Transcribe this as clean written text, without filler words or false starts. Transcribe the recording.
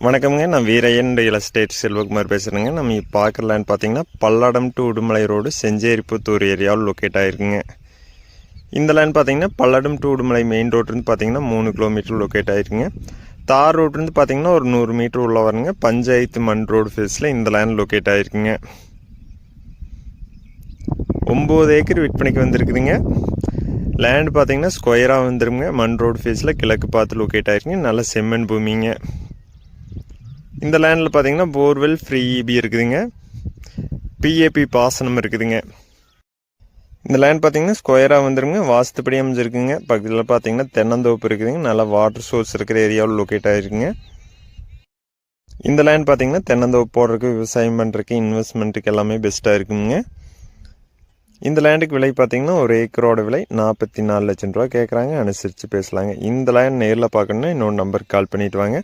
வணக்கம்ங்க. நான் Veeraiyan real estate Selvakumar பேசுகிறேங்க. நம்ம இப்போ பார்க்குற லேண்ட் பார்த்தீங்கன்னா பல்லடம் டு உடுமலை ரோடு செஞ்சேரிப்புத்தூர் ஏரியாவில் லொக்கேட் ஆகிருக்குங்க. இந்த லேண்ட் பார்த்தீங்கன்னா பல்லடம் டு உடுமலை மெயின் ரோட்லேருந்து பார்த்தீங்கன்னா 3 கிலோமீட்டர் லொக்கேட் ஆகிருக்குங்க. தார் ரோட்லேருந்து பார்த்தீங்கன்னா ஒரு 100 மீட்டர் உள்ள வருங்க. பஞ்சாயத்து மண் ரோடு ஃபேஸில் இந்த லேண்ட் லொக்கேட் ஆகிருக்குங்க. 9 ஏக்கர் விற்பனைக்கு வந்திருக்குதுங்க. லேண்ட் பார்த்தீங்கன்னா ஸ்கொயராக வந்துருங்க. மண் ரோடு ஃபேஸில் கிழக்கு பார்த்து லொக்கேட் ஆகிருக்குங்க. நல்ல செம்மண் பூமிங்க. இந்த லேண்டில் பார்த்தீங்கன்னா போர்வெல் ஃப்ரீ இபி இருக்குதுங்க. பிஏபி பாசனம் இருக்குதுங்க. இந்த லேண்ட் பார்த்தீங்கன்னா ஸ்கொயராக வந்துருங்க. வாஸ்துப்படி அமைஞ்சிருக்குங்க. பக்கத்தில் பார்த்தீங்கன்னா தென்னந்தோப்பு இருக்குதுங்க. நல்லா வாட்டர் சோர்ஸ் இருக்கிற ஏரியாவில் லொக்கேட் ஆகிருக்குங்க. இந்த லேண்ட் பார்த்தீங்கன்னா தென்னந்தோப்பு போடுறதுக்கு, விவசாயம் பண்ணுறதுக்கு, இன்வெஸ்ட்மெண்ட்டுக்கு எல்லாமே பெஸ்ட்டாக இருக்குங்க. இந்த லேண்டுக்கு விலை பார்த்தீங்கன்னா ஒரு ஏக்கரோட விலை 44 லட்சம் ரூபா கேட்குறாங்க. அனுசரித்து பேசலாங்க. இந்த லேண்ட் நேரில் பார்க்கணுன்னா இன்னொரு நம்பருக்கு கால் பண்ணிவிட்டு வாங்க.